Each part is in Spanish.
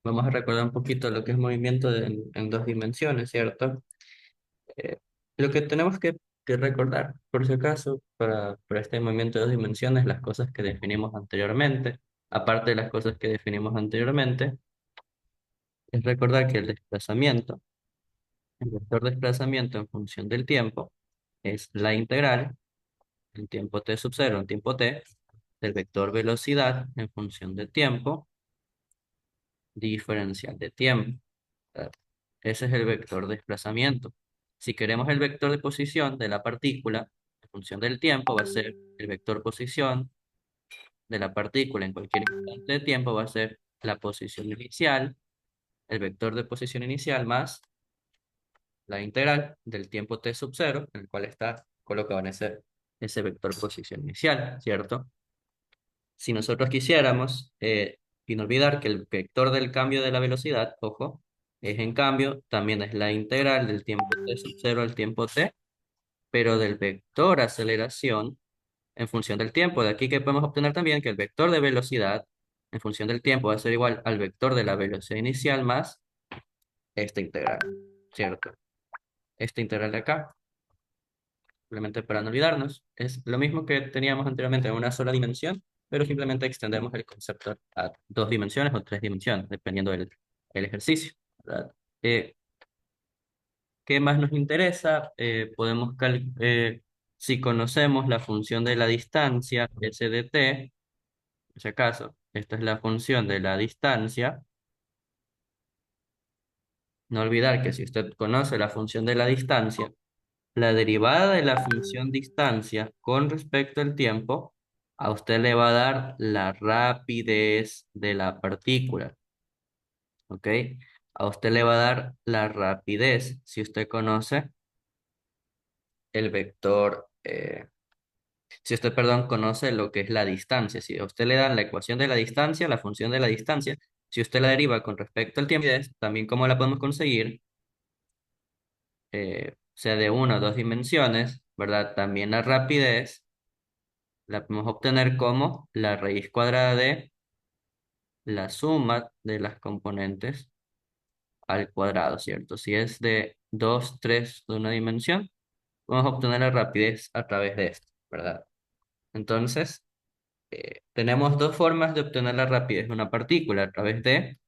Vamos a recordar un poquito lo que es movimiento en dos dimensiones, ¿cierto? Eh, lo que tenemos que recordar, por si acaso, para este movimiento de dos dimensiones, las cosas que definimos anteriormente, aparte de las cosas que definimos anteriormente, es recordar que el vector desplazamiento en función del tiempo, es la integral, en tiempo t sub 0, en tiempo t, del vector velocidad en función del tiempo, diferencial de tiempo. ¿Verdad? Ese es el vector de desplazamiento. Si queremos el vector de posición de la partícula, en función del tiempo, va a ser el vector posición de la partícula en cualquier instante de tiempo, va a ser la posición inicial, el vector de posición inicial más la integral del tiempo t sub 0, en el cual está colocado en ese vector posición inicial, ¿cierto? Si nosotros quisiéramos, y no olvidar que el vector del cambio de la velocidad, ojo, es en cambio, también es la integral del tiempo t sub 0 al tiempo t, pero del vector aceleración en función del tiempo. De aquí que podemos obtener también que el vector de velocidad en función del tiempo va a ser igual al vector de la velocidad inicial más esta integral, ¿cierto? Esta integral de acá, simplemente para no olvidarnos, es lo mismo que teníamos anteriormente en una sola dimensión, pero simplemente extendemos el concepto a dos dimensiones o tres dimensiones, dependiendo el ejercicio, ¿verdad? Eh, ¿Qué más nos interesa? Si conocemos la función de la distancia, s de t, por si acaso, esta es la función de la distancia. No olvidar que si usted conoce la función de la distancia, la derivada de la función distancia con respecto al tiempo, a usted le va a dar la rapidez de la partícula, ¿ok? A usted le va a dar la rapidez si usted conoce el vector, si usted, perdón, conoce lo que es la distancia. Si a usted le dan la ecuación de la distancia, la función de la distancia, si usted la deriva con respecto al tiempo, también cómo la podemos conseguir, sea de una o dos dimensiones, ¿verdad? También la rapidez la podemos obtener como la raíz cuadrada de la suma de las componentes al cuadrado, ¿cierto? Si es de 2 3 de una dimensión, vamos a obtener la rapidez a través de esto, ¿verdad? Entonces, tenemos dos formas de obtener la rapidez de una partícula, a través de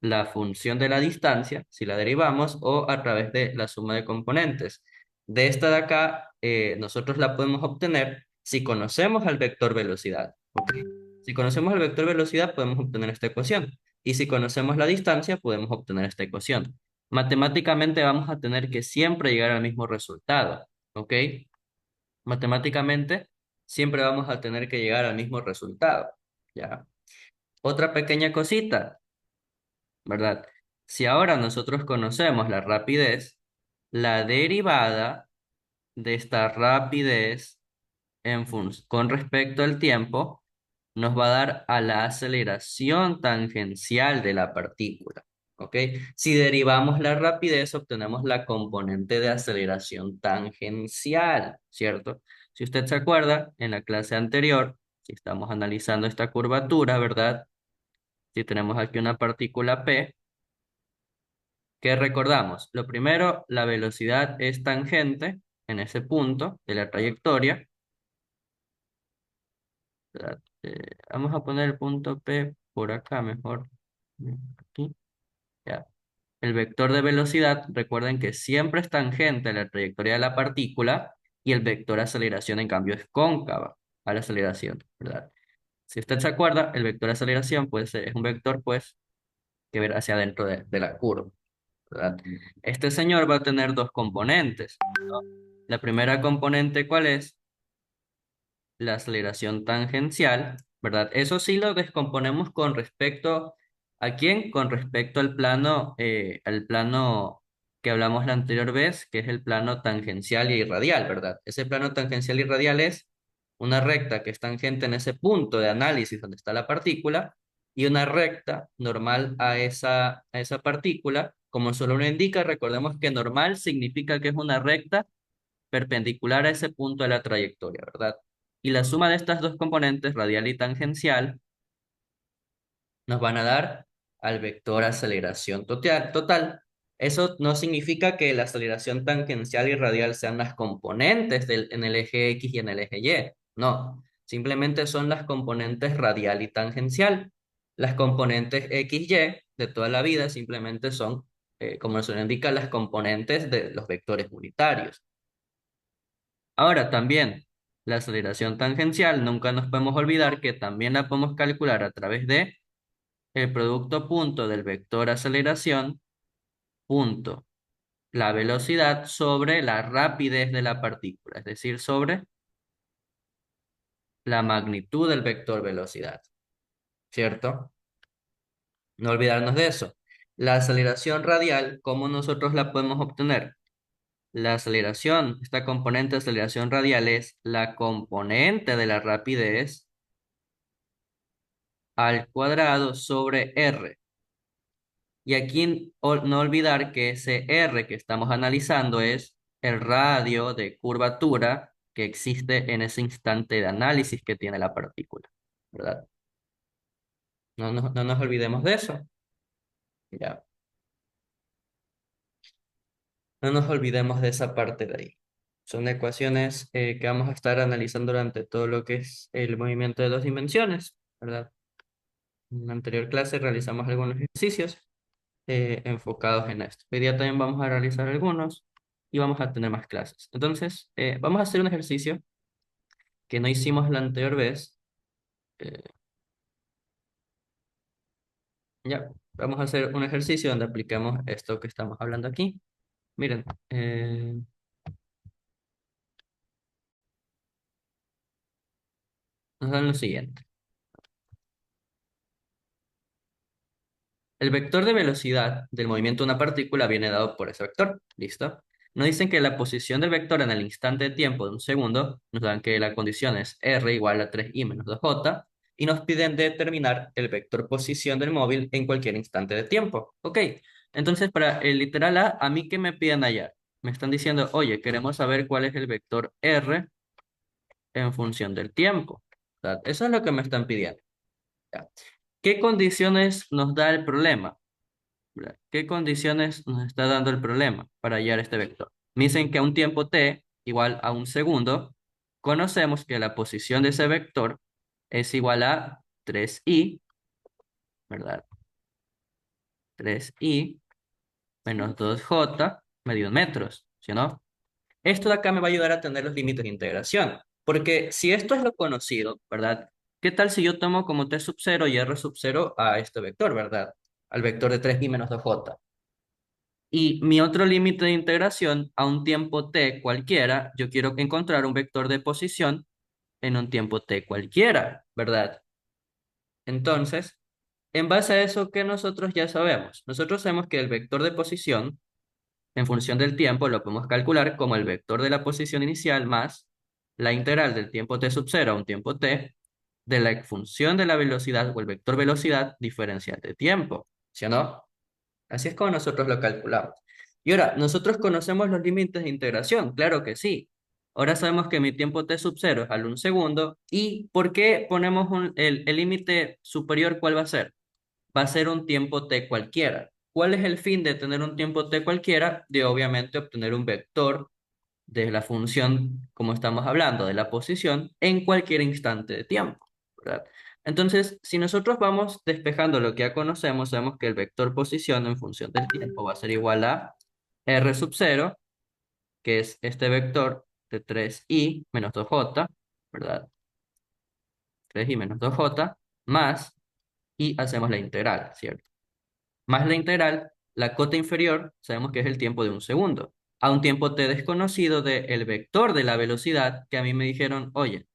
la función de la distancia, si la derivamos, o a través de la suma de componentes. De esta de acá, nosotros la podemos obtener si conocemos al vector velocidad. ¿Ok? Si conocemos el vector velocidad, podemos obtener esta ecuación. Y si conocemos la distancia, podemos obtener esta ecuación. Matemáticamente vamos a tener que siempre llegar al mismo resultado. ¿Ok? Matemáticamente siempre vamos a tener que llegar al mismo resultado. ¿Ya? Otra pequeña cosita. ¿Verdad? Si ahora nosotros conocemos la rapidez, la derivada de esta rapidez con respecto al tiempo nos va a dar a la aceleración tangencial de la partícula. ¿Ok? Si derivamos la rapidez, obtenemos la componente de aceleración tangencial, ¿cierto? Si usted se acuerda, en la clase anterior, si estamos analizando esta curvatura, ¿verdad? Si tenemos aquí una partícula P, ¿qué recordamos? Lo primero, la velocidad es tangente en ese punto de la trayectoria, ¿verdad? Vamos a poner el punto P por acá mejor. Aquí, ya. El vector de velocidad, recuerden que siempre es tangente a la trayectoria de la partícula y el vector de aceleración, en cambio, es cóncava a la aceleración, ¿verdad? Si usted se acuerda, el vector de aceleración pues, es un vector pues, que ver hacia adentro de la curva. ¿Verdad? Este señor va a tener dos componentes, ¿no? La primera componente, ¿cuál es? La aceleración tangencial, ¿verdad? Eso sí lo descomponemos con respecto ¿a quién? Con respecto al plano que hablamos la anterior vez, que es el plano tangencial y radial, ¿verdad? Ese plano tangencial y radial es una recta que es tangente en ese punto de análisis donde está la partícula y una recta normal a esa partícula. Como solo lo indica, recordemos que normal significa que es una recta perpendicular a ese punto de la trayectoria, ¿verdad? Y la suma de estas dos componentes, radial y tangencial, nos van a dar al vector aceleración total. Eso no significa que la aceleración tangencial y radial sean las componentes en el eje X y en el eje Y. No, simplemente son las componentes radial y tangencial. Las componentes X, Y de toda la vida simplemente son, como se indica, las componentes de los vectores unitarios. Ahora también, la aceleración tangencial, nunca nos podemos olvidar que también la podemos calcular a través de el producto punto del vector aceleración punto la velocidad sobre la rapidez de la partícula, es decir, sobre la magnitud del vector velocidad, ¿cierto? No olvidarnos de eso. La aceleración radial, ¿cómo nosotros la podemos obtener? La aceleración, esta componente de aceleración radial es la componente de la rapidez al cuadrado sobre r. Y aquí no olvidar que ese r que estamos analizando es el radio de curvatura que existe en ese instante de análisis que tiene la partícula, ¿verdad? No nos olvidemos de eso. Ya, no nos olvidemos de esa parte de ahí. Son ecuaciones que vamos a estar analizando durante todo lo que es el movimiento de dos dimensiones, ¿verdad? En la anterior clase realizamos algunos ejercicios enfocados en esto. Hoy día también vamos a realizar algunos y vamos a tener más clases. Entonces, vamos a hacer un ejercicio que no hicimos la anterior vez. Eh, ya, vamos a hacer un ejercicio donde aplicamos esto que estamos hablando aquí. Miren, nos dan lo siguiente. El vector de velocidad del movimiento de una partícula viene dado por ese vector. ¿Listo? Nos dicen que la posición del vector en el instante de tiempo de un segundo, nos dan que la condición es r igual a 3i menos 2j, y nos piden determinar el vector posición del móvil en cualquier instante de tiempo. Ok, entonces para el literal A mí qué me piden hallar? Me están diciendo, oye, queremos saber cuál es el vector r en función del tiempo. ¿Verdad? Eso es lo que me están pidiendo. Ya. ¿Qué condiciones nos da el problema? ¿Verdad? ¿Qué condiciones nos está dando el problema para hallar este vector? Me dicen que a un tiempo t igual a un segundo, conocemos que la posición de ese vector es igual a 3i, ¿verdad? 3i menos 2j medido en metros, ¿sí o no? Esto de acá me va a ayudar a tener los límites de integración, porque si esto es lo conocido, ¿verdad? ¿Qué tal si yo tomo como t sub 0 y r sub 0 a este vector, ¿verdad? Al vector de 3i menos 2j. Y mi otro límite de integración a un tiempo t cualquiera, yo quiero encontrar un vector de posición en un tiempo t cualquiera, ¿verdad? Entonces, en base a eso, ¿qué nosotros ya sabemos? Nosotros sabemos que el vector de posición, en función del tiempo, lo podemos calcular como el vector de la posición inicial más la integral del tiempo t sub 0 a un tiempo t de la función de la velocidad o el vector velocidad diferencial de tiempo, ¿sí o no? Así es como nosotros lo calculamos. Y ahora, ¿nosotros conocemos los límites de integración? Claro que sí. Ahora sabemos que mi tiempo t sub 0 es al 1 segundo. ¿Y por qué ponemos el límite superior? ¿Cuál va a ser? Va a ser un tiempo t cualquiera. ¿Cuál es el fin de tener un tiempo t cualquiera? De obviamente obtener un vector de la función, como estamos hablando, de la posición en cualquier instante de tiempo, ¿verdad? Entonces, si nosotros vamos despejando lo que ya conocemos, sabemos que el vector posición en función del tiempo va a ser igual a r sub 0, que es este vector de 3i menos 2j, ¿verdad? 3i menos 2j, más, y hacemos la integral, ¿cierto? Más la integral, la cota inferior, sabemos que es el tiempo de un segundo, a un tiempo t desconocido del vector de la velocidad, que a mí me dijeron, oye,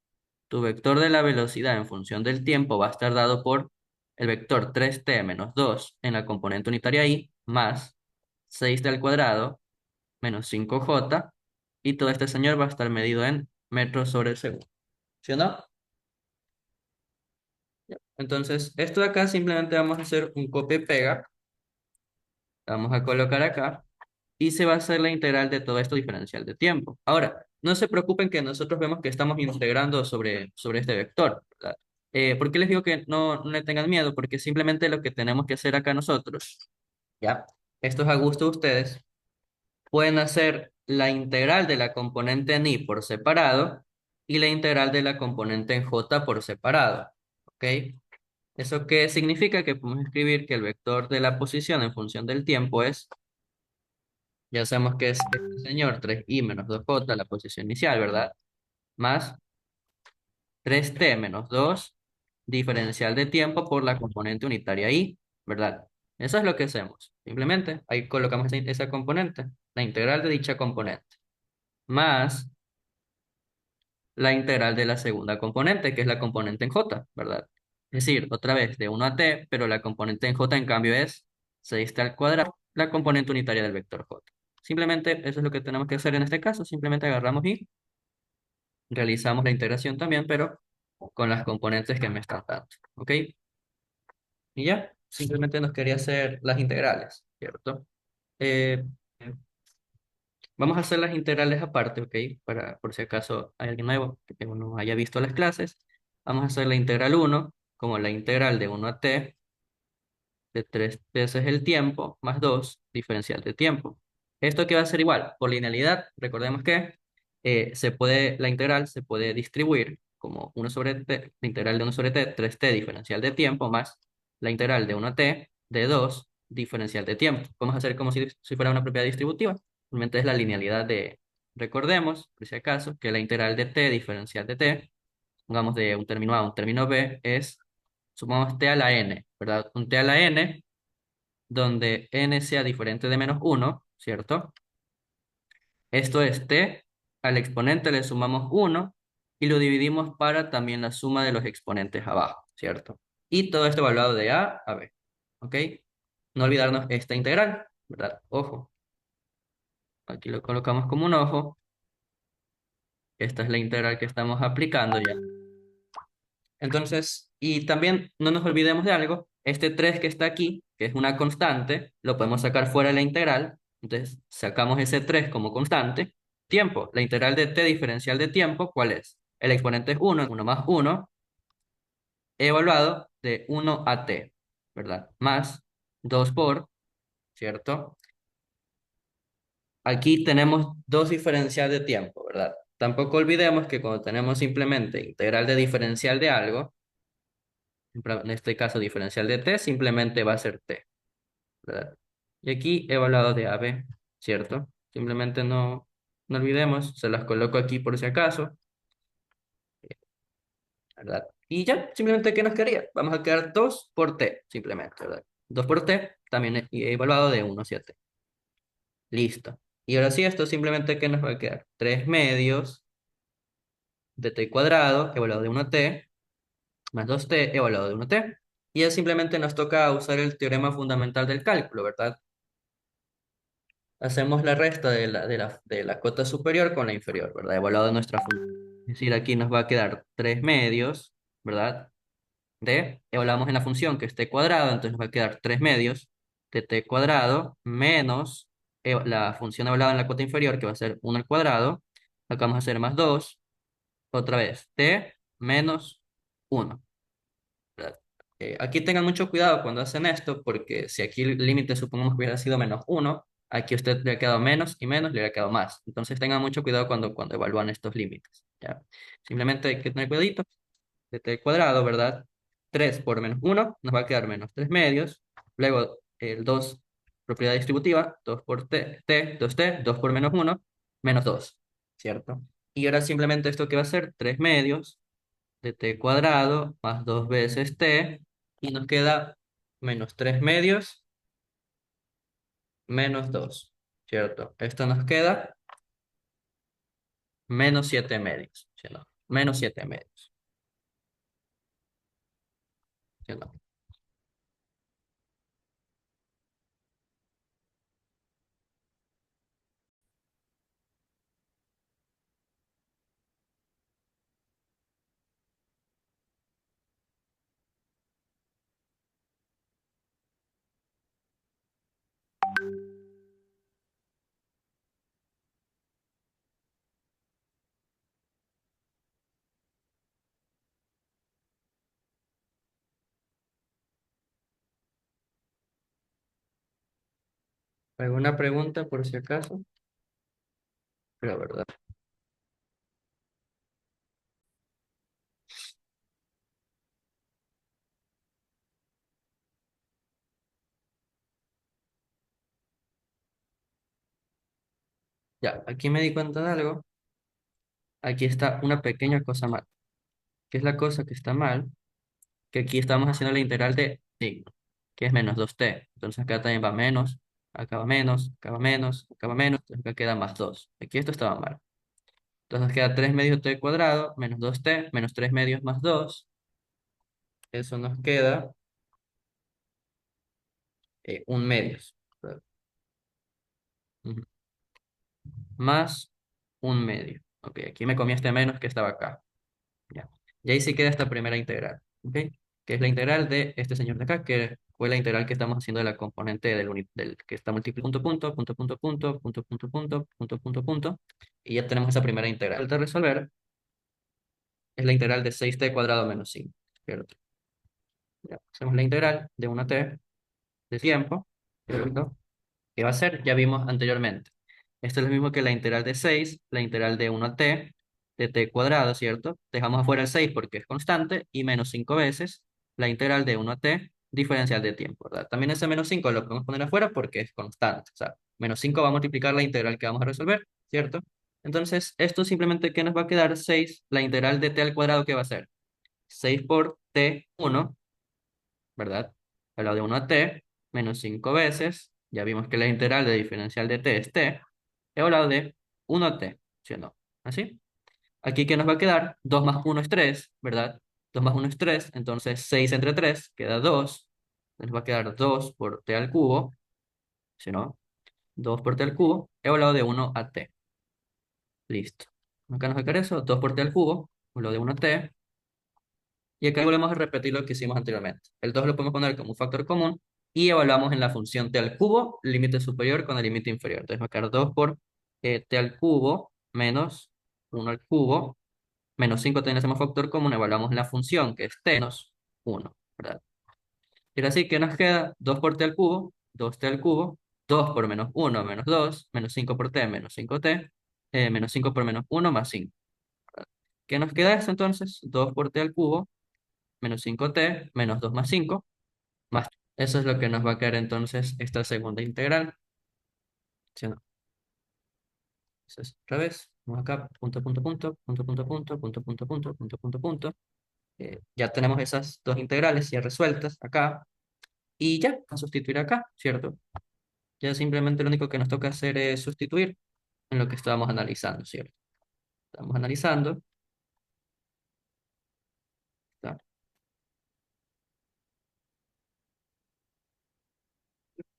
tu vector de la velocidad en función del tiempo va a estar dado por el vector 3t menos 2 en la componente unitaria i, más 6t al cuadrado, menos 5j, y todo este señor va a estar medido en metros sobre segundo. ¿Sí o no? Ya. Entonces, esto de acá simplemente vamos a hacer un copia y pega, vamos a colocar acá, y se va a hacer la integral de todo esto diferencial de tiempo. Ahora, no se preocupen que nosotros vemos que estamos integrando sobre este vector, ¿verdad? ¿Por qué les digo que no le tengan miedo? Porque simplemente lo que tenemos que hacer acá nosotros, ¿ya? Esto es a gusto de ustedes. Pueden hacer la integral de la componente en y por separado y la integral de la componente en j por separado. ¿Ok? ¿Eso qué significa? Que podemos escribir que el vector de la posición en función del tiempo es, ya sabemos que es este señor, 3i menos 2j, la posición inicial, ¿verdad? Más 3t menos 2 diferencial de tiempo por la componente unitaria i, ¿verdad? Eso es lo que hacemos. Simplemente ahí colocamos esa componente, la integral de dicha componente, más la integral de la segunda componente, que es la componente en j, ¿verdad? Es decir, otra vez de 1 a t, pero la componente en j en cambio es 6t al cuadrado, la componente unitaria del vector j. Simplemente eso es lo que tenemos que hacer en este caso, simplemente agarramos y realizamos la integración también, pero con las componentes que me están dando, ¿ok? Y ya, simplemente nos quería hacer las integrales, ¿cierto? Eh, Vamos a hacer las integrales aparte, ¿ok? Por si acaso hay alguien nuevo que no haya visto las clases. Vamos a hacer la integral uno como la integral de 1 a t de 3 veces el tiempo más 2 diferencial de tiempo. Esto que va a ser igual, por linealidad, recordemos que la integral se puede distribuir como 1 sobre t, la integral de 1 sobre t, 3t diferencial de tiempo más la integral de 1 a t de 2 diferencial de tiempo. Vamos a hacer como si fuera una propiedad distributiva. Realmente es la linealidad recordemos, por si acaso, que la integral de t diferencial de t, pongamos de un término A a un término B, es, sumamos t a la n, ¿verdad? Un t a la n donde n sea diferente de menos uno, ¿cierto? Esto es t, al exponente le sumamos uno y lo dividimos para también la suma de los exponentes abajo, ¿cierto? Y todo esto evaluado de a b, ¿ok? No olvidarnos esta integral, ¿verdad? Ojo, aquí lo colocamos como un ojo. Esta es la integral que estamos aplicando ya. Entonces, y también no nos olvidemos de algo, este 3 que está aquí, que es una constante, lo podemos sacar fuera de la integral, entonces sacamos ese 3 como constante. Tiempo, la integral de t diferencial de tiempo, ¿cuál es? El exponente es uno más uno evaluado de 1 a t, ¿verdad? Más 2 por, ¿cierto? Aquí tenemos dos diferencial de tiempo, ¿verdad? Tampoco olvidemos que cuando tenemos simplemente integral de diferencial de algo, en este caso diferencial de t, simplemente va a ser t, ¿verdad? Y aquí he evaluado de AB, ¿cierto? Simplemente no olvidemos, se las coloco aquí por si acaso, ¿verdad? Y ya, simplemente, ¿qué nos quedaría? Vamos a quedar 2 por t, simplemente, ¿verdad? 2 por t, también he evaluado de 1 a 7. Listo. Y ahora sí, esto simplemente, ¿qué nos va a quedar? 3 medios de t cuadrado, evaluado de 1 a t, más 2t, evaluado de 1 a t. Y ya simplemente nos toca usar el teorema fundamental del cálculo, ¿verdad? Hacemos la resta de la cota superior con la inferior, ¿verdad? Evaluado de nuestra función. Es decir, aquí nos va a quedar 3 medios, ¿verdad? Evaluamos en la función que es t cuadrado, entonces nos va a quedar 3 medios de t cuadrado menos la función evaluada en la cota inferior, que va a ser 1 al cuadrado. Acá vamos a hacer más 2, otra vez, t menos 1. ¿Verdad? Aquí tengan mucho cuidado cuando hacen esto, porque si aquí el límite supongamos que hubiera sido menos uno, aquí a usted le ha quedado menos y menos, le ha quedado más. Entonces tengan mucho cuidado cuando evalúan estos límites, ¿ya? Simplemente hay que tener cuidadito. De t cuadrado, ¿verdad? 3 por menos uno nos va a quedar menos 3 medios. Luego el 2 propiedad distributiva, 2 por t, 2t, 2 por menos uno menos 2, ¿cierto? Y ahora simplemente esto que va a ser 3 medios de t cuadrado más 2 veces t, y nos queda menos 3 medios menos 2, ¿cierto? Esto nos queda menos 7 medios, ¿sí o no? Menos 7 medios, ¿sí o no? ¿Alguna pregunta por si acaso? Pero verdad. Ya, aquí me di cuenta de algo. Aquí está una pequeña cosa mal. ¿Qué es la cosa que está mal? Que aquí estamos haciendo la integral de signo, que es menos 2t. Entonces acá también va menos, acá va menos, acá va menos, acá va menos, entonces acá queda más 2. Aquí esto estaba mal. Entonces nos queda 3 medios t cuadrado menos 2t menos 3 medios más 2. Eso nos queda un medios. Ujú. Más un medio. Ok, aquí me comí este menos que estaba acá. Ya. Y ahí sí queda esta primera integral. ¿Ok? Que es la integral de este señor de acá, que fue la integral que estamos haciendo de la componente del que está multiplicando punto, punto, punto, punto, punto, punto, punto, punto, punto, punto. Y ya tenemos esa primera integral. Falta resolver es la integral de 6t cuadrado menos 5. ¿Cierto? Ya. Hacemos la integral de 1t de tiempo. ¿Cierto? ¿Qué va a ser? Ya vimos anteriormente. Esto es lo mismo que la integral de 6, la integral de 1t, de t cuadrado, ¿cierto? Dejamos afuera el 6 porque es constante y menos 5 veces la integral de 1t diferencial de tiempo, ¿verdad? También ese menos 5 lo podemos poner afuera porque es constante. O sea, menos 5 va a multiplicar la integral que vamos a resolver, ¿cierto? Entonces, esto simplemente que nos va a quedar 6, la integral de t al cuadrado, ¿qué va a ser? 6 por t1, ¿verdad? Al lado de 1 a t, menos 5 veces, ya vimos que la integral de diferencial de t es t, he hablado de 1 a t, ¿sí o no? ¿Así? Aquí, ¿qué nos va a quedar? 2 más 1 es 3, ¿verdad? 2 más 1 es 3, entonces 6 entre 3 queda 2, nos va a quedar 2 por t al cubo, ¿sí o no? 2 por t al cubo, he hablado de 1 a t, listo. Acá nos va a quedar eso, 2 por t al cubo, lo de 1 a t, y acá volvemos a repetir lo que hicimos anteriormente. El 2 lo podemos poner como un factor común y evaluamos en la función t al cubo, límite superior con el límite inferior. Entonces va a quedar 2 por t al cubo menos 1 al cubo, menos 5 también hacemos factor común, evaluamos la función que es t menos 1, ¿verdad? Y ahora sí, ¿qué nos queda? 2 por t al cubo, 2t al cubo, 2 por menos 1 menos 2, menos 5 por t menos 5t, menos 5 por menos 1 más 5. ¿Qué nos queda eso entonces? 2 por t al cubo menos 5t, menos 2 más 5, más. Eso es lo que nos va a quedar entonces esta segunda integral. ¿Sí o no? Entonces, otra vez, vamos acá, punto, punto, punto, punto, punto, punto, punto, punto, punto, punto, punto, punto. Ya tenemos esas dos integrales ya resueltas acá. Y ya, a sustituir acá, ¿cierto? Ya simplemente lo único que nos toca hacer es sustituir en lo que estábamos analizando, ¿cierto? Estamos analizando. ¿Está?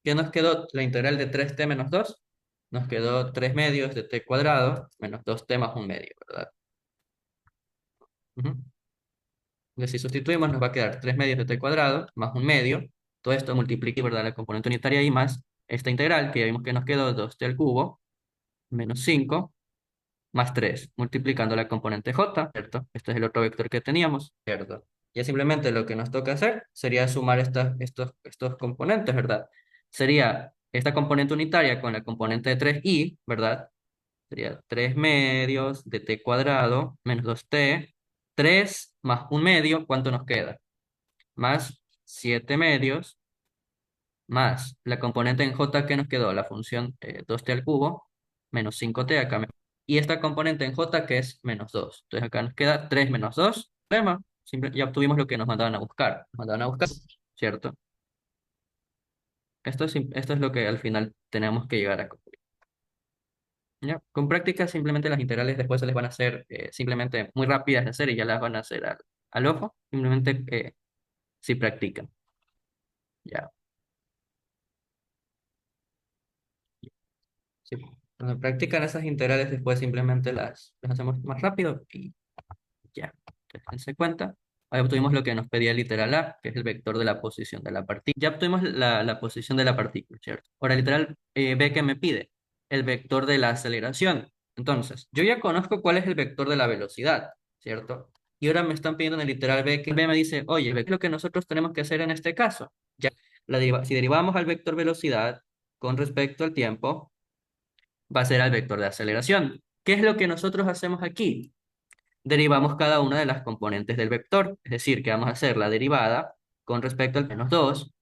¿Qué nos quedó? La integral de 3t menos 2. Nos quedó 3 medios de t cuadrado menos 2t más un medio, ¿verdad? Ujú. Entonces, si sustituimos, nos va a quedar 3 medios de t cuadrado más un medio. Todo esto multiplica, ¿verdad? La componente unitaria y más esta integral, que ya vimos que nos quedó 2t al cubo menos 5 más 3 multiplicando la componente j, ¿cierto? Este es el otro vector que teníamos, ¿cierto? Ya simplemente lo que nos toca hacer sería sumar estos componentes, ¿verdad? Sería esta componente unitaria con la componente de 3i, ¿verdad? Sería 3 medios de t cuadrado menos 2t. 3 más un medio, ¿cuánto nos queda? Más 7 medios más la componente en j que nos quedó, la función 2t al cubo, menos 5t acá. Y esta componente en j que es menos 2. Entonces acá nos queda 3 menos 2. Problema. Ya obtuvimos lo que nos mandaban a buscar. Nos mandaban a buscar, ¿cierto? Esto es lo que al final tenemos que llegar a concluir. ¿Ya? Con práctica simplemente las integrales después se les van a hacer simplemente muy rápidas de hacer y ya las van a hacer al ojo. Simplemente si practican. Ya. Si cuando practican esas integrales después simplemente las hacemos más rápido y ya. Entonces, dense cuenta. Ahí obtuvimos lo que nos pedía el literal A, que es el vector de la posición de la partícula. Ya obtuvimos la posición de la partícula, ¿cierto? Ahora, literal B que me pide el vector de la aceleración. Entonces, yo ya conozco cuál es el vector de la velocidad, ¿cierto? Y ahora me están pidiendo en el literal B que B me dice, oye, ¿qué es lo que nosotros tenemos que hacer en este caso? Ya, si derivamos al vector velocidad, con respecto al tiempo va a ser al vector de aceleración. ¿Qué es lo que nosotros hacemos aquí? Derivamos cada una de las componentes del vector, es decir, que vamos a hacer la derivada con respecto al -2.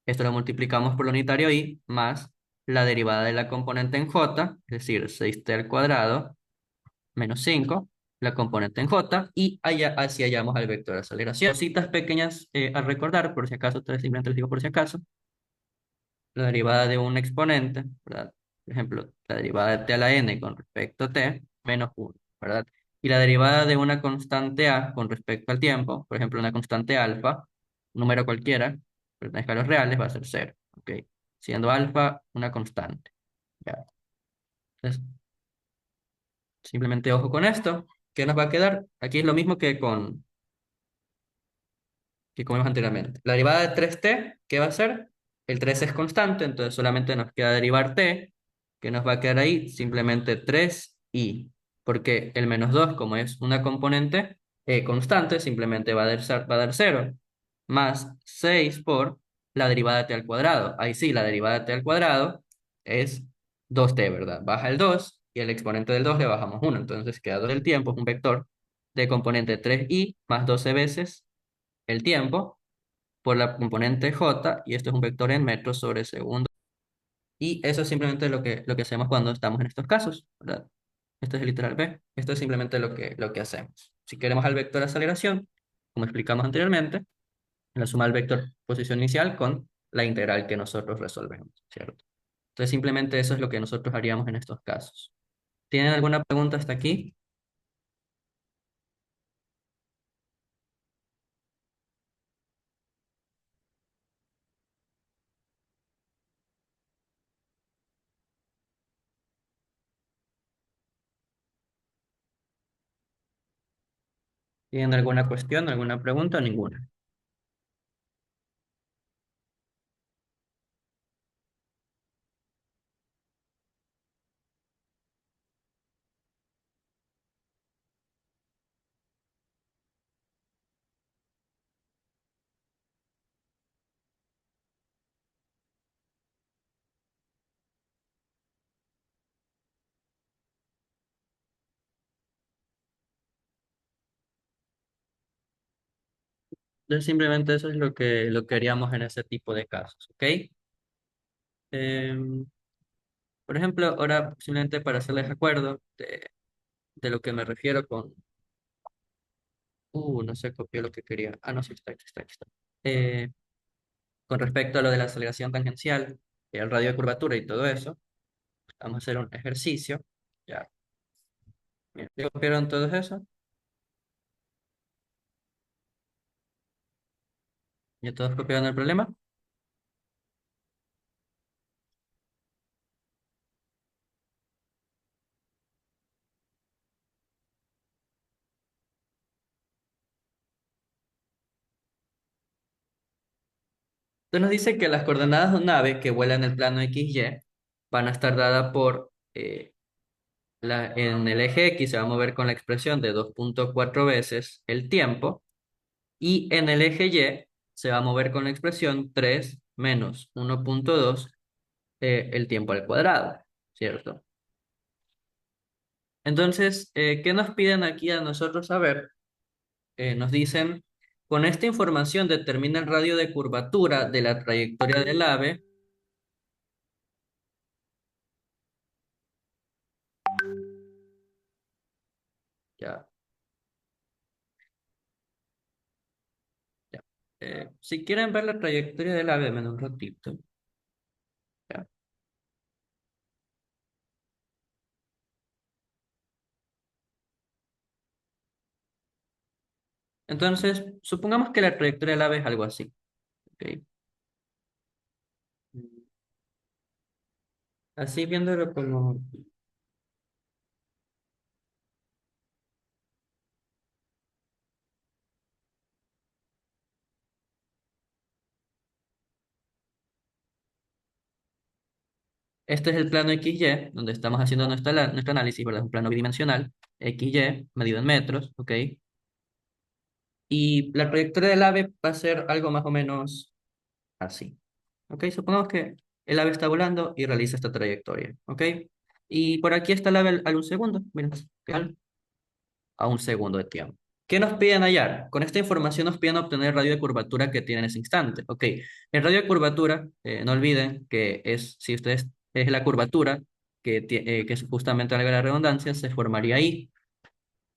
Esto lo multiplicamos por el unitario i más la derivada de la componente en j, es decir, 6t al cuadrado menos 5, la componente en j, y allá, así hallamos al vector de aceleración. Cositas pequeñas a recordar, por si acaso, ustedes simplemente les digo por si acaso. La derivada de un exponente, ¿verdad? Por ejemplo, la derivada de t a la n con respecto a t, menos 1, ¿verdad? Y la derivada de una constante a con respecto al tiempo, por ejemplo, una constante alfa, un número cualquiera, pertenezca a los reales, va a ser cero, ¿ok? Siendo alfa una constante, ¿ya? Entonces, simplemente ojo con esto. ¿Qué nos va a quedar? Aquí es lo mismo que comimos anteriormente. La derivada de 3t, ¿qué va a ser? El 3 es constante, entonces solamente nos queda derivar t, que nos va a quedar ahí simplemente 3i, porque el -2, como es una componente constante, simplemente va a dar 0, más 6 por la derivada de t al cuadrado. Ahí sí, la derivada de t al cuadrado es 2t, ¿verdad? Baja el 2 y el exponente del 2 le bajamos 1, entonces queda 2 del tiempo, es un vector de componente 3i más 12 veces el tiempo por la componente j, y esto es un vector en metros sobre segundo. Y eso es simplemente lo que hacemos cuando estamos en estos casos, ¿verdad? Esto es el literal b. Esto es simplemente lo que hacemos. Si queremos al vector de aceleración, como explicamos anteriormente, la suma del vector posición inicial con la integral que nosotros resolvemos, ¿cierto? Entonces simplemente eso es lo que nosotros haríamos en estos casos. ¿Tienen alguna pregunta hasta aquí? ¿Tienen alguna cuestión, alguna pregunta o ninguna? Entonces simplemente eso es lo que haríamos en ese tipo de casos, ¿ok? Em, por ejemplo, ahora simplemente para hacerles acuerdo de lo que me refiero con... no sé, copié lo que quería. Ah, no, sí, está. Eh, con respecto a lo de la aceleración tangencial, el radio de curvatura y todo eso, vamos a hacer un ejercicio. Ya, bien. ¿Ya copiaron todo eso? ¿Ya todos copiaron el problema? Entonces nos dice que las coordenadas de un ave que vuela en el plano XY van a estar dadas por... en el eje X se va a mover con la expresión de 2,4 veces el tiempo. Y en el eje Y se va a mover con la expresión 3 menos 1,2 el tiempo al cuadrado, ¿cierto? Entonces, ¿qué nos piden aquí a nosotros saber? Nos dicen, con esta información determina el radio de curvatura de la trayectoria del ave. Ya, ya. Si quieren ver la trayectoria del ave, menos un ratito. Ya. Entonces, supongamos que la trayectoria del ave es algo así. ¿Ok? Así viéndolo como... Este es el plano XY, donde estamos haciendo nuestro análisis, ¿verdad? Es un plano bidimensional, XY, medido en metros, ¿ok? Y la trayectoria del ave va a ser algo más o menos así, ¿ok? Supongamos que El ave está volando y realiza esta trayectoria, ¿ok? Y por aquí está el ave a un segundo, miren, a un segundo de tiempo. ¿Qué nos piden hallar? Con esta información nos piden obtener el radio de curvatura que tiene en ese instante. Ok, el radio de curvatura, no olviden que es, si ustedes, es la curvatura que es justamente valga la redundancia, se formaría ahí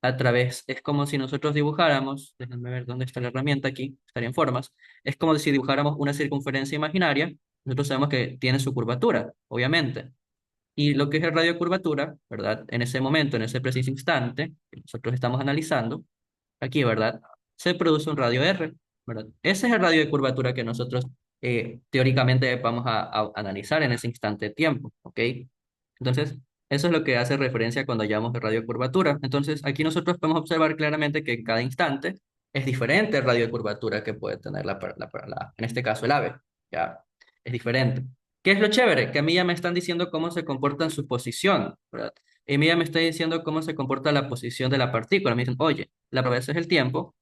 a través, es como si nosotros dibujáramos, déjenme ver dónde está la herramienta aquí, estaría en formas, es como si dibujáramos una circunferencia imaginaria, nosotros sabemos que tiene su curvatura, obviamente. Y lo que es el radio de curvatura, ¿verdad? En ese momento, en ese preciso instante que nosotros estamos analizando, aquí, ¿verdad? Se produce un radio R, ¿verdad? Ese es el radio de curvatura que nosotros teóricamente vamos a analizar en ese instante de tiempo, ¿ok? Entonces, eso es lo que hace referencia cuando llamamos el radio de curvatura. Entonces, aquí nosotros podemos observar claramente que en cada instante es diferente el radio de curvatura que puede tener en este caso el ave, ¿ya? Es diferente. ¿Qué es lo chévere? Que a mí ya me están diciendo cómo se comporta en su posición, ¿verdad? Y a mí ya me está diciendo cómo se comporta la posición de la partícula. Me dicen, oye, la veces el tiempo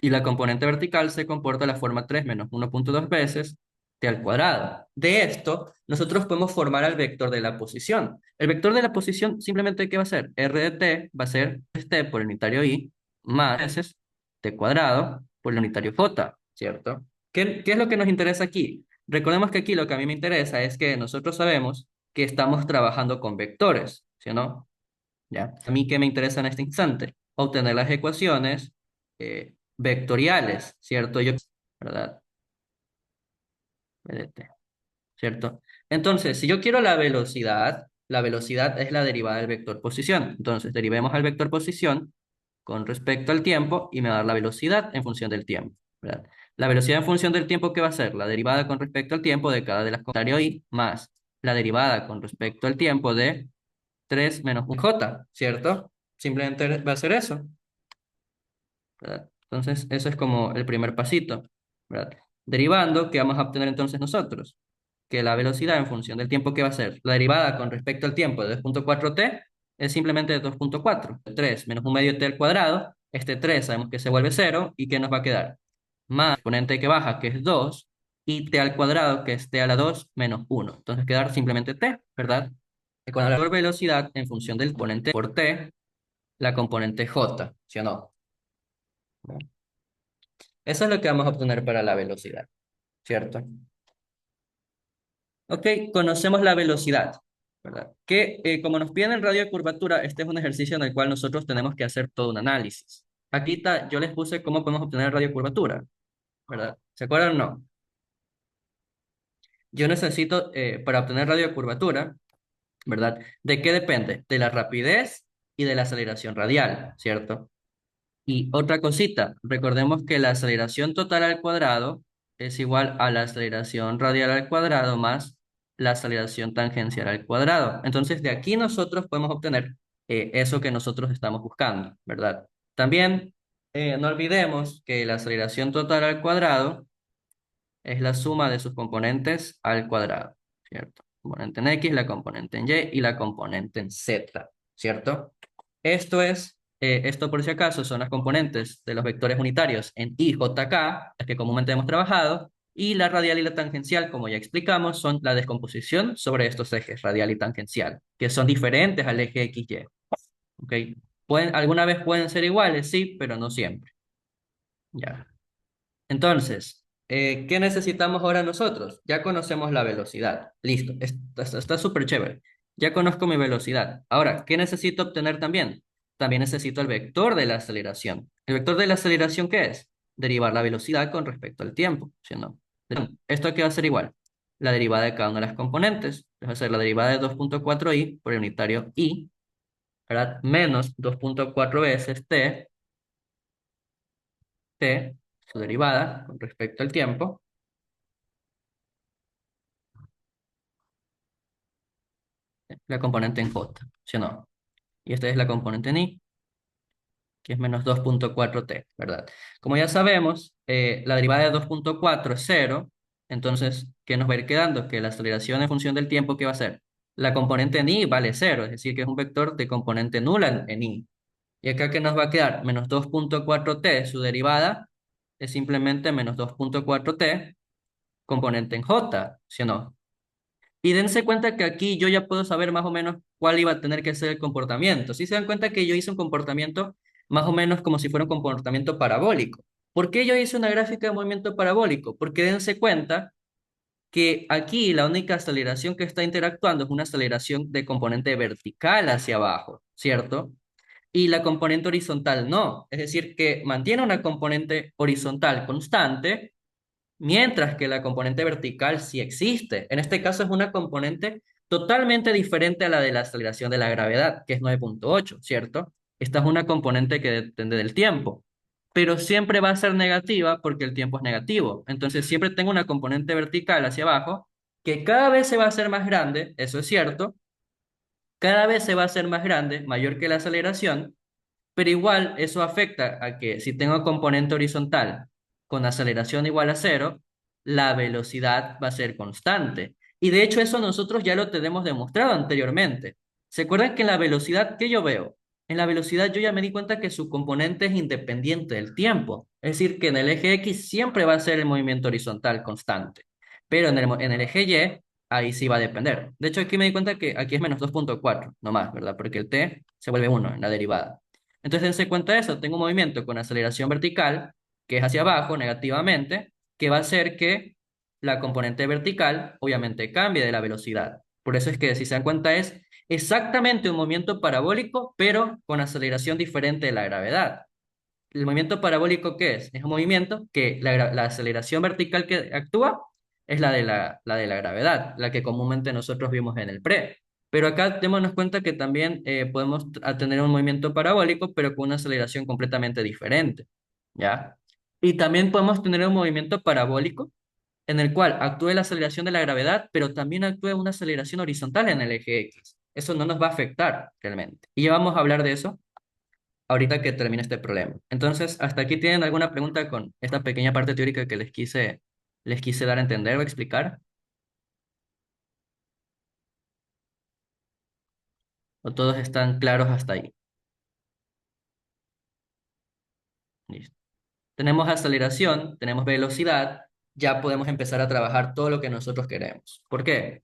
y la componente vertical se comporta de la forma 3 menos 1,2 veces t al cuadrado. De esto, nosotros podemos formar el vector de la posición. El vector de la posición simplemente, ¿qué va a ser? R de t va a ser t por el unitario i más veces t cuadrado por el unitario j, ¿cierto? ¿Qué es lo que nos interesa aquí? Recordemos que aquí lo que a mí me interesa es que nosotros sabemos que estamos trabajando con vectores, ¿sí o no? ¿Ya? A mí, ¿qué me interesa en este instante? Obtener las ecuaciones vectoriales, ¿cierto? ¿Verdad? VDT, ¿cierto? Entonces, si yo quiero la velocidad es la derivada del vector posición. Entonces, derivemos al vector posición con respecto al tiempo y me va a dar la velocidad en función del tiempo, ¿verdad? La velocidad en función del tiempo, ¿qué va a ser? La derivada con respecto al tiempo de cada de las contrario i más la derivada con respecto al tiempo de 3 menos un j, ¿cierto? Simplemente va a ser eso, ¿verdad? Entonces, eso es como el primer pasito, ¿verdad? Derivando, ¿qué vamos a obtener entonces nosotros? Que la velocidad en función del tiempo que va a ser la derivada con respecto al tiempo de 2,4t es simplemente 2,4. 3 menos un medio t al cuadrado, este 3 sabemos que se vuelve cero, ¿y qué nos va a quedar? Más el exponente que baja, que es 2, y t al cuadrado, que es t a la 2 menos 1. Entonces quedar simplemente t, ¿verdad? Y con la velocidad en función del exponente por t, la componente j, ¿sí o no? Eso es lo que vamos a obtener para la velocidad, ¿cierto? Ok, conocemos la velocidad, ¿verdad? Que como nos piden el radio de curvatura, este es un ejercicio en el cual nosotros tenemos que hacer todo un análisis. Aquí está, yo les puse cómo podemos obtener el radio de curvatura, ¿verdad? ¿Se acuerdan o no? Yo necesito, para obtener radio de curvatura, ¿verdad? ¿De qué depende? De la rapidez y de la aceleración radial, ¿cierto? Y otra cosita, recordemos que la aceleración total al cuadrado es igual a la aceleración radial al cuadrado más la aceleración tangencial al cuadrado. Entonces, de aquí nosotros podemos obtener eso que nosotros estamos buscando, ¿verdad? También no olvidemos que la aceleración total al cuadrado es la suma de sus componentes al cuadrado, ¿cierto? Componente en X, la componente en Y y la componente en Z, ¿cierto? Esto por si acaso son las componentes de los vectores unitarios en I, J, K, las que comúnmente hemos trabajado, y la radial y la tangencial, como ya explicamos, son la descomposición sobre estos ejes radial y tangencial, que son diferentes al eje X, Y, ¿ok? Alguna vez pueden ser iguales, sí, pero no siempre, ya. Entonces, ¿qué necesitamos ahora nosotros? Ya conocemos la velocidad. Listo, está súper chévere. Ya conozco mi velocidad. Ahora, ¿qué necesito obtener también? También necesito el vector de la aceleración. ¿El vector de la aceleración qué es? Derivar la velocidad con respecto al tiempo, ¿sí o no? ¿Esto aquí va a ser igual? La derivada de cada una de las componentes. Va a ser la derivada de 2,4i por el unitario i, ¿verdad? Menos 2,4 veces t, su derivada con respecto al tiempo, la componente en J, ¿sí o no? Y esta es la componente en I, que es menos 2,4t, ¿verdad? Como ya sabemos, la derivada de 2,4 es cero, entonces, ¿qué nos va a ir quedando? Que la aceleración en función del tiempo, ¿qué va a ser? La componente en I vale cero, es decir, que es un vector de componente nula en I. Y acá, ¿qué nos va a quedar? Menos 2,4t, su derivada es simplemente menos 2,4t, componente en J, ¿sí o no? Y dense cuenta que aquí yo ya puedo saber más o menos cuál iba a tener que ser el comportamiento. Si se dan cuenta que yo hice un comportamiento más o menos como si fuera un comportamiento parabólico. ¿Por qué yo hice una gráfica de movimiento parabólico? Porque dense cuenta que aquí la única aceleración que está interactuando es una aceleración de componente vertical hacia abajo, ¿cierto? Y la componente horizontal no. Es decir, que mantiene una componente horizontal constante, mientras que la componente vertical sí existe. En este caso es una componente totalmente diferente a la de la aceleración de la gravedad, que es 9,8, ¿cierto? Esta es una componente que depende del tiempo, pero siempre va a ser negativa porque el tiempo es negativo. Entonces siempre tengo una componente vertical hacia abajo que cada vez se va a hacer más grande, eso es cierto, cada vez se va a hacer más grande, mayor que la aceleración, pero igual eso afecta a que si tengo componente horizontal con aceleración igual a cero, la velocidad va a ser constante. Y de hecho eso nosotros ya lo tenemos demostrado anteriormente. ¿Se acuerdan que en la velocidad que yo veo? En la velocidad yo ya me di cuenta que su componente es independiente del tiempo. Es decir, que en el eje X siempre va a ser el movimiento horizontal constante. Pero en el eje Y, ahí sí va a depender. De hecho, aquí me di cuenta que aquí es menos 2,4 no más, ¿verdad? Porque el t se vuelve uno en la derivada. Entonces, dense cuenta de eso, tengo un movimiento con aceleración vertical, que es hacia abajo negativamente, que va a hacer que la componente vertical obviamente cambie de la velocidad. Por eso es que, si se dan cuenta, es exactamente un movimiento parabólico, pero con aceleración diferente de la gravedad. ¿El movimiento parabólico qué es? Es un movimiento que la aceleración vertical que actúa es la de la gravedad, la que comúnmente nosotros vimos en el pre. Pero acá démonos cuenta que también podemos tener un movimiento parabólico, pero con una aceleración completamente diferente, ¿ya? Y también podemos tener un movimiento parabólico en el cual actúe la aceleración de la gravedad, pero también actúe una aceleración horizontal en el eje X. Eso no nos va a afectar realmente. Y ya vamos a hablar de eso ahorita que termine este problema. Entonces, ¿hasta aquí tienen alguna pregunta con esta pequeña parte teórica que les quise dar a entender o explicar? ¿O todos están claros hasta ahí? Listo. Tenemos aceleración, tenemos velocidad, ya podemos empezar a trabajar todo lo que nosotros queremos. ¿Por qué?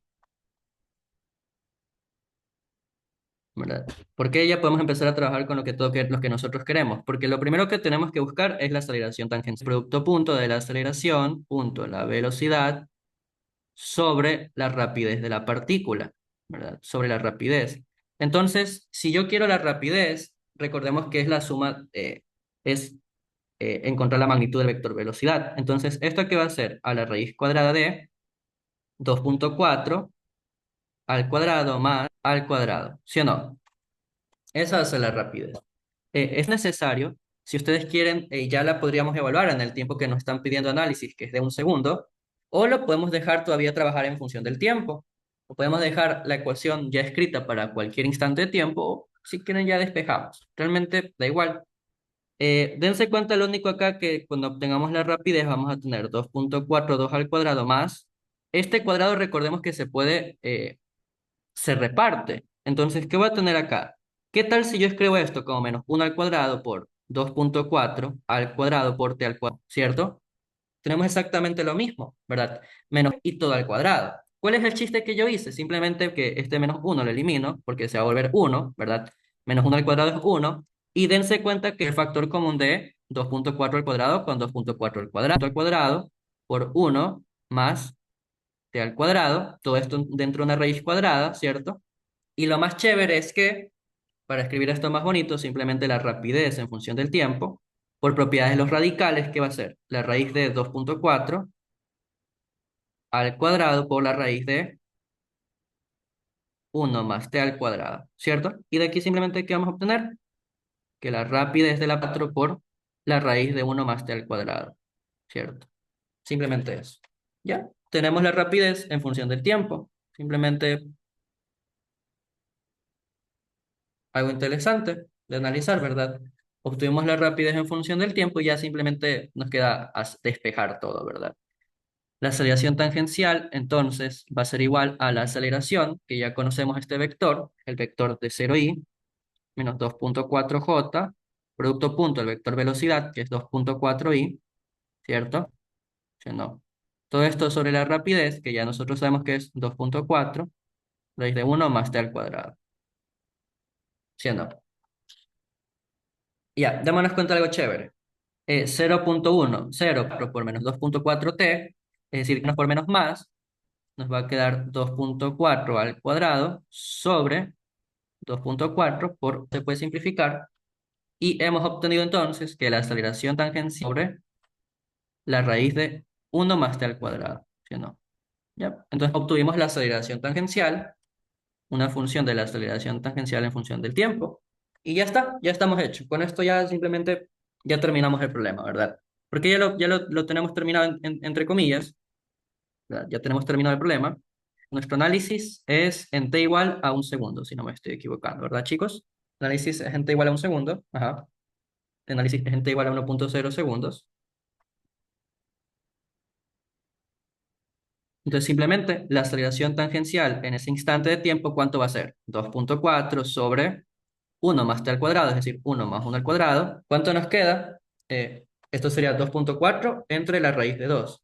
¿Verdad? ¿Por qué ya podemos empezar a trabajar con lo que nosotros queremos? Porque lo primero que tenemos que buscar es la aceleración tangencial. Producto punto de la aceleración, punto la velocidad, sobre la rapidez de la partícula, ¿verdad? Sobre la rapidez. Entonces, si yo quiero la rapidez, recordemos que es la suma, es encontrar la magnitud del vector velocidad. Entonces, ¿esto qué va a ser? A la raíz cuadrada de 2,4 al cuadrado más al cuadrado, ¿sí o no? Esa va a ser la rapidez. Es necesario, si ustedes quieren, ya la podríamos evaluar en el tiempo que nos están pidiendo análisis, que es de un segundo, o lo podemos dejar todavía trabajar en función del tiempo, o podemos dejar la ecuación ya escrita para cualquier instante de tiempo, o si quieren ya despejamos. Realmente da igual. Dense cuenta lo único acá que cuando obtengamos la rapidez vamos a tener 2,42 al cuadrado más. Este cuadrado recordemos que se reparte. Entonces, ¿qué voy a tener acá? ¿Qué tal si yo escribo esto como menos 1 al cuadrado por 2,4 al cuadrado por t al cuadrado, ¿cierto? Tenemos exactamente lo mismo, ¿verdad? Menos y todo al cuadrado. ¿Cuál es el chiste que yo hice? Simplemente que este menos uno lo elimino porque se va a volver uno, ¿verdad? Menos uno al cuadrado es uno. Y dense cuenta que el factor común de 2,4 al cuadrado con 2,4 al cuadrado por uno más t al cuadrado, todo esto dentro de una raíz cuadrada, ¿cierto? Y lo más chévere es que, para escribir esto más bonito, simplemente la rapidez en función del tiempo, por propiedades de los radicales, ¿qué va a ser? La raíz de 2,4 al cuadrado por la raíz de uno más t al cuadrado, ¿cierto? Y de aquí simplemente, ¿qué vamos a obtener? Que la rapidez de la 4 por la raíz de uno más t al cuadrado, ¿cierto? Simplemente eso. ¿Ya? Tenemos la rapidez en función del tiempo. Simplemente algo interesante de analizar, ¿verdad? Obtuvimos la rapidez en función del tiempo y ya simplemente nos queda despejar todo, ¿verdad? La aceleración tangencial, entonces, va a ser igual a la aceleración, que ya conocemos este vector, el vector de 0i, menos 2,4j, producto punto, el vector velocidad, que es 2,4i, ¿cierto? ¿Sí o no? Todo esto sobre la rapidez, que ya nosotros sabemos que es 2.4 raíz de 1 más t al cuadrado. ¿Sí o no? Ya, démonos cuenta de algo chévere. 0.1, 0 por menos 2.4t, es decir, menos por menos más, nos va a quedar 2.4 al cuadrado sobre 2.4 se puede simplificar, y hemos obtenido entonces que la aceleración tangencial sobre la raíz de 1 más t al cuadrado, ¿sí o no? ¿Ya? Entonces obtuvimos la aceleración tangencial, una función de la aceleración tangencial en función del tiempo, y ya está, ya estamos hechos. Con esto ya simplemente ya terminamos el problema, ¿verdad? Porque ya lo tenemos terminado entre comillas, ¿verdad? Ya tenemos terminado el problema. Nuestro análisis es en t igual a un segundo, si no me estoy equivocando, ¿verdad, chicos? Análisis es en t igual a un segundo. Ajá. Análisis es en t igual a 1.0 segundos. Entonces, simplemente la aceleración tangencial en ese instante de tiempo, ¿cuánto va a ser? 2.4 sobre 1 más t al cuadrado, es decir, 1 más 1 al cuadrado. ¿Cuánto nos queda? Esto sería 2.4 entre la raíz de 2.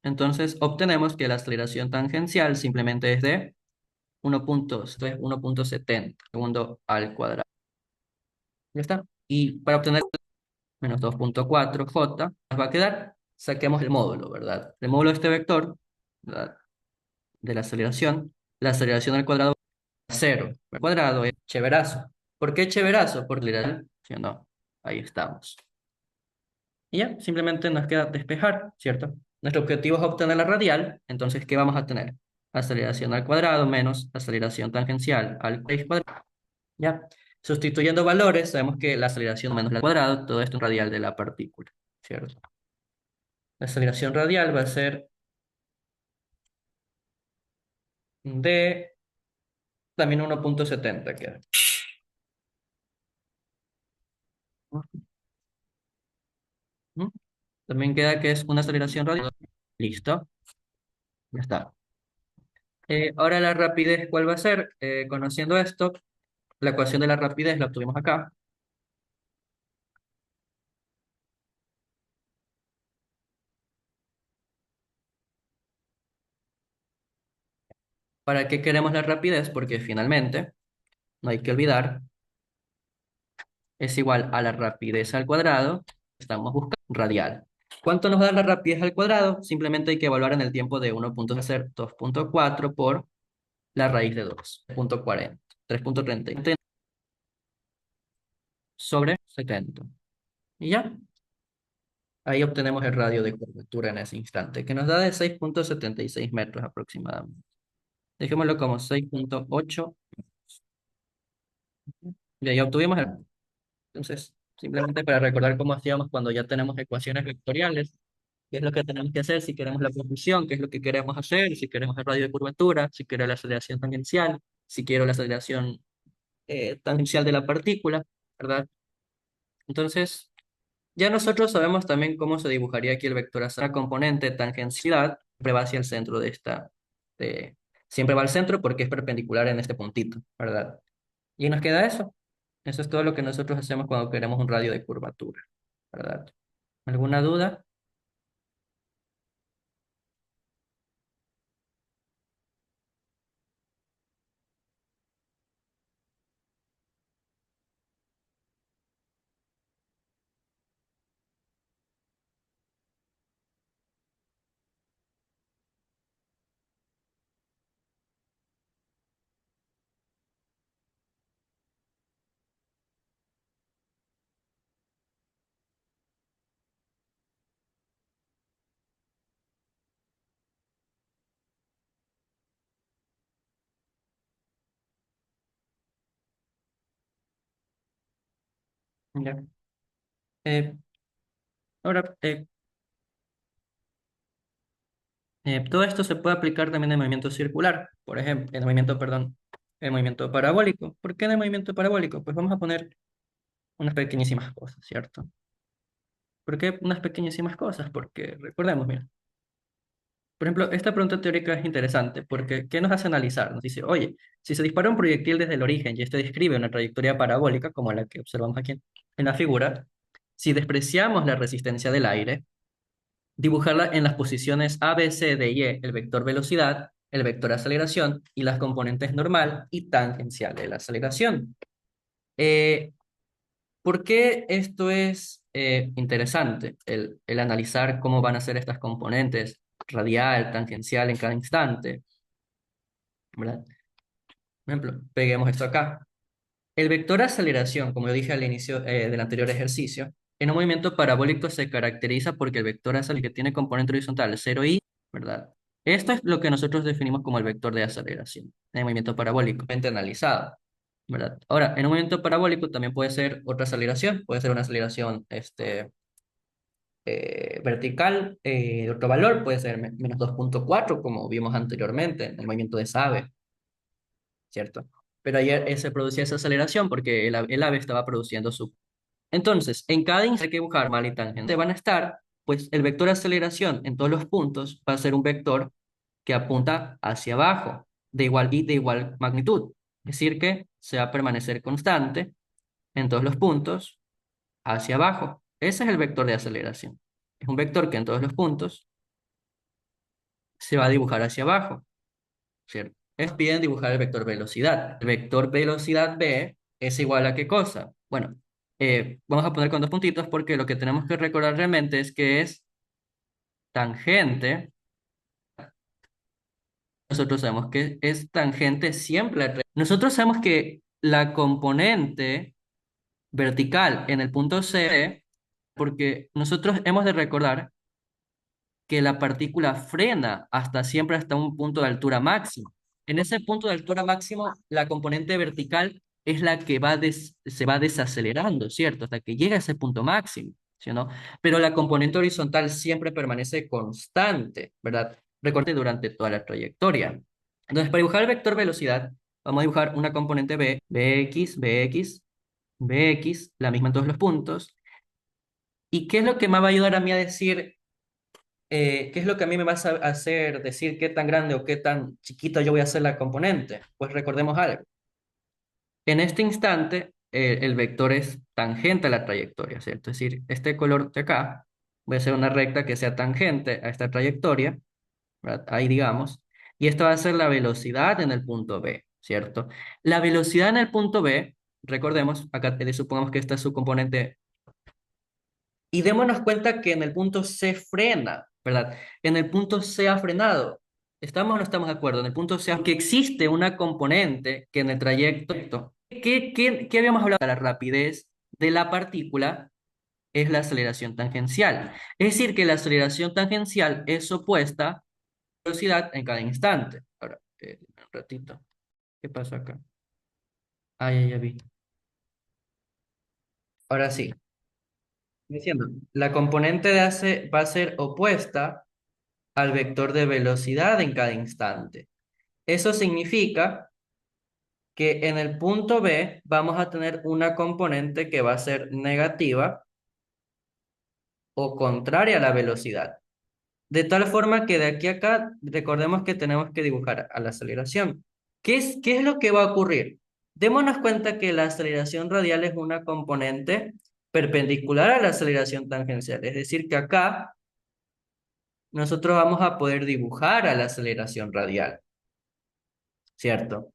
Entonces, obtenemos que la aceleración tangencial simplemente es de 1.70 segundo al cuadrado. Ya está. Y para obtener menos 2.4j, nos va a quedar, saquemos el módulo, ¿verdad? El módulo de este vector, ¿verdad? De la aceleración al cuadrado es 0. El cuadrado es chéverazo. ¿Por qué chéverazo? Porque literal, ¿sí o no? Ahí estamos. Y ya, simplemente nos queda despejar, ¿cierto? Nuestro objetivo es obtener la radial, entonces, ¿qué vamos a tener? Aceleración al cuadrado menos aceleración tangencial al raíz cuadrada. Ya, sustituyendo valores, sabemos que la aceleración menos la al cuadrado, todo esto es radial de la partícula, ¿cierto? La aceleración radial va a ser de también 1.70 queda. Ujú. También queda que es una aceleración radial. Listo, ya está. Ahora la rapidez, ¿cuál va a ser? Conociendo esto, la ecuación de la rapidez la obtuvimos acá. ¿Para qué queremos la rapidez? Porque finalmente, no hay que olvidar, es igual a la rapidez al cuadrado, estamos buscando radial. ¿Cuánto nos da la rapidez al cuadrado? Simplemente hay que evaluar en el tiempo de 1.4 por la raíz de 2, 3.40, 3.30 sobre 70. Y ya, ahí obtenemos el radio de curvatura en ese instante, que nos da de 6.76 metros aproximadamente. Dejémoslo como 6.8. Y ahí obtuvimos el... Entonces, simplemente para recordar cómo hacíamos cuando ya tenemos ecuaciones vectoriales, qué es lo que tenemos que hacer si queremos la propulsión, qué es lo que queremos hacer, si queremos el radio de curvatura, si quiero la aceleración tangencial, si quiero la aceleración tangencial de la partícula, ¿verdad? Entonces, ya nosotros sabemos también cómo se dibujaría aquí el vector hacia la componente tangencialidad, siempre va hacia el centro de esta, de, siempre va al centro porque es perpendicular en este puntito, ¿verdad? Y nos queda eso. Eso es todo lo que nosotros hacemos cuando queremos un radio de curvatura, ¿verdad? ¿Alguna duda? Ya. Eh, ahora, todo esto se puede aplicar también en movimiento circular, por ejemplo, en movimiento, perdón, en movimiento parabólico. ¿Por qué en el movimiento parabólico? Pues vamos a poner unas pequeñísimas cosas, ¿cierto? ¿Por qué unas pequeñísimas cosas? Porque recordemos, mira, por ejemplo, esta pregunta teórica es interesante porque ¿qué nos hace analizar? Nos dice, oye, si se dispara un proyectil desde el origen y este describe una trayectoria parabólica, como la que observamos aquí en la figura, Si despreciamos la resistencia del aire, dibujarla en las posiciones A, B, C, D y E, el vector velocidad, el vector aceleración y las componentes normal y tangencial de la aceleración. Eh, ¿Por qué esto es interesante? El analizar cómo van a ser estas componentes radial, tangencial en cada instante, ¿verdad? Por ejemplo, peguemos esto acá. El vector aceleración, como yo dije al inicio del anterior ejercicio, en un movimiento parabólico se caracteriza porque el vector aceleración que tiene componente horizontal 0 y, ¿verdad? Esto es lo que nosotros definimos como el vector de aceleración en el movimiento parabólico, analizado, ¿verdad? Ahora, en un movimiento parabólico también puede ser otra aceleración, puede ser una aceleración vertical de otro valor, puede ser menos 2,4 como vimos anteriormente en el movimiento de Save, ¿cierto? Pero ayer se producía esa aceleración porque el ave estaba produciendo su... Entonces, en cada instante hay que buscar normal y tangente. Van a estar, pues el vector de aceleración en todos los puntos va a ser un vector que apunta hacia abajo, de igual y de igual magnitud. Es decir, que se va a permanecer constante en todos los puntos hacia abajo. Ese es el vector de aceleración. Es un vector que en todos los puntos se va a dibujar hacia abajo, ¿cierto? Es piden dibujar el vector velocidad. El vector velocidad B es igual a ¿qué cosa? Bueno, vamos a poner con dos puntitos porque lo que tenemos que recordar realmente es que es tangente. Nosotros sabemos que es tangente siempre. Nosotros sabemos que la componente vertical en el punto C, porque nosotros hemos de recordar que la partícula frena hasta siempre hasta un punto de altura máximo. En ese punto de altura máximo, la componente vertical es la que se va desacelerando, ¿cierto? Hasta que llega a ese punto máximo, ¿sí o no? Pero la componente horizontal siempre permanece constante, ¿verdad? Recorte durante toda la trayectoria. Entonces, para dibujar el vector velocidad, vamos a dibujar una componente B, Bx, Bx, Bx, la misma en todos los puntos. ¿Y qué es lo que me va a ayudar a mí a decir qué es lo que a mí me va a hacer decir qué tan grande o qué tan chiquito yo voy a hacer la componente? Pues recordemos algo. En este instante, el vector es tangente a la trayectoria, ¿cierto? Es decir, este color de acá, voy a hacer una recta que sea tangente a esta trayectoria, ¿verdad? Ahí digamos, y esto va a ser la velocidad en el punto B, ¿cierto? La velocidad en el punto B, recordemos, acá supongamos que esta es su componente y démonos cuenta que en el punto C frena, ¿verdad? En el punto C ha frenado. ¿Estamos o no estamos de acuerdo? En el punto C, que existe una componente que en el trayecto, ¿qué habíamos hablado? La rapidez de la partícula es la aceleración tangencial. Es decir, que la aceleración tangencial es opuesta a la velocidad en cada instante. Ahora, un ratito. ¿Qué pasó acá? Ah, ya vi. Ahora sí. Diciendo, la componente de AC va a ser opuesta al vector de velocidad en cada instante. Eso significa que en el punto B vamos a tener una componente que va a ser negativa o contraria a la velocidad. De tal forma que de aquí a acá recordemos que tenemos que dibujar a la aceleración. ¿Qué es lo que va a ocurrir? Démonos cuenta que la aceleración radial es una componente perpendicular a la aceleración tangencial. Es decir, que acá nosotros vamos a poder dibujar a la aceleración radial, ¿cierto?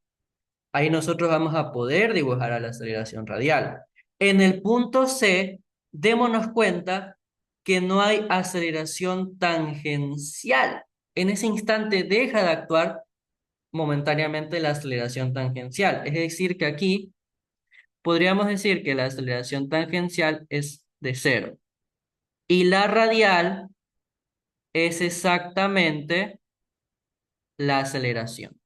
Ahí nosotros vamos a poder dibujar a la aceleración radial. En el punto C, démonos cuenta que no hay aceleración tangencial. En ese instante deja de actuar momentáneamente la aceleración tangencial. Es decir, que aquí podríamos decir que la aceleración tangencial es de cero. Y la radial es exactamente la aceleración.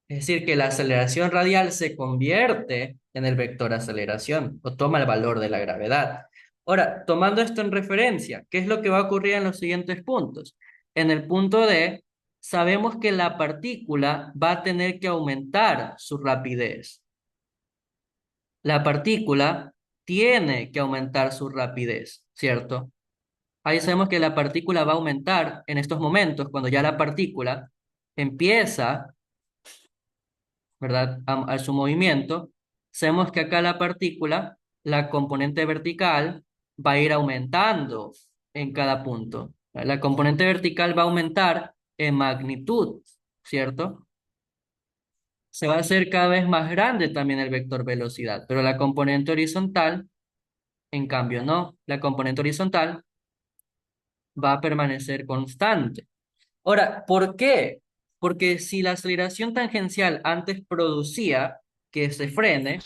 Es decir, que la aceleración radial se convierte en el vector aceleración o toma el valor de la gravedad. Ahora, tomando esto en referencia, ¿qué es lo que va a ocurrir en los siguientes puntos? En el punto D, sabemos que la partícula va a tener que aumentar su rapidez. La partícula tiene que aumentar su rapidez, ¿cierto? Ahí sabemos que la partícula va a aumentar en estos momentos, cuando ya la partícula empieza, ¿verdad? A su movimiento, sabemos que acá la partícula la componente vertical va a ir aumentando en cada punto. La componente vertical va a aumentar en magnitud, ¿cierto? Se va a hacer cada vez más grande también el vector velocidad, pero la componente horizontal, en cambio, no. La componente horizontal va a permanecer constante. Ahora, ¿por qué? Porque si la aceleración tangencial antes producía que se frene,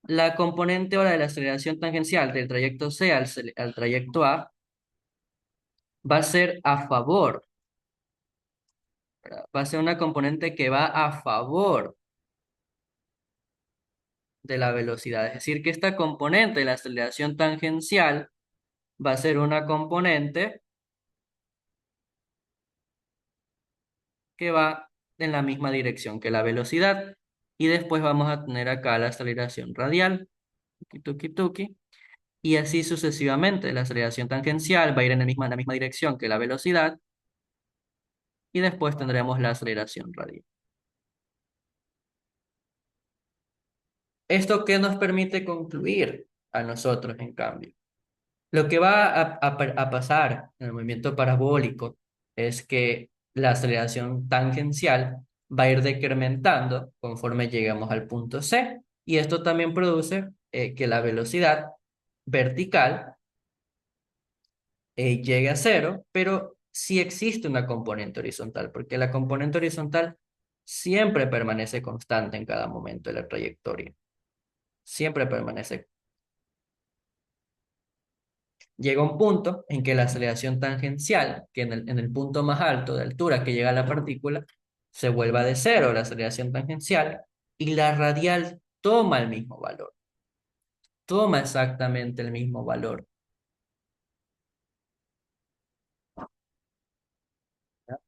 la componente ahora de la aceleración tangencial del trayecto C al trayecto A va a ser a favor, ¿verdad? Va a ser una componente que va a favor de la velocidad. Es decir, que esta componente de la aceleración tangencial va a ser una componente que va en la misma dirección que la velocidad. Y después vamos a tener acá la aceleración radial, tuki, tuki, tuki, y así sucesivamente. La aceleración tangencial va a ir en la misma dirección que la velocidad y después tendremos la aceleración radial. ¿Esto qué nos permite concluir a nosotros, en cambio? Lo que va a pasar en el movimiento parabólico es que la aceleración tangencial va a ir decrementando conforme lleguemos al punto C. Y esto también produce que la velocidad vertical llegue a cero, pero sí existe una componente horizontal, porque la componente horizontal siempre permanece constante en cada momento de la trayectoria. Siempre permanece. Llega un punto en que la aceleración tangencial, que en el punto más alto de altura que llega a la partícula, se vuelva de cero la aceleración tangencial y la radial toma el mismo valor, toma exactamente el mismo valor. ¿Ya?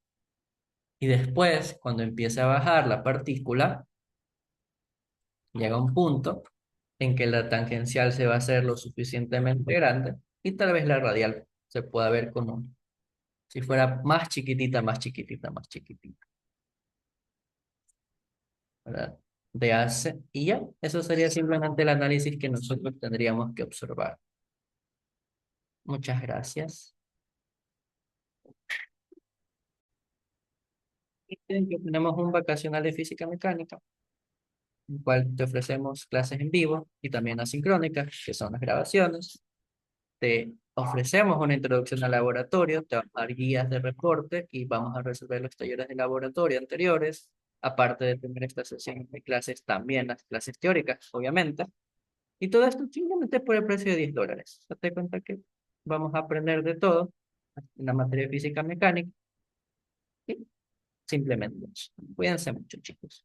Y después, cuando empiece a bajar la partícula, llega un punto en que la tangencial se va a hacer lo suficientemente grande y tal vez la radial se pueda ver como si fuera más chiquitita, más chiquitita, más chiquitita. ¿Verdad? De hace, y ya, eso sería simplemente el análisis que nosotros tendríamos que observar. Muchas gracias. Y que tenemos un vacacional de física mecánica, en el cual te ofrecemos clases en vivo y también asincrónicas, que son las grabaciones. Te ofrecemos una introducción al laboratorio, te vamos a dar guías de reporte y vamos a resolver los talleres de laboratorio anteriores, aparte de tener estas sesiones de clases, también las clases teóricas, obviamente. Y todo esto simplemente por el precio de $10. Date cuenta que vamos a aprender de todo en la materia de física mecánica y simplemente. Cuídense mucho, chicos.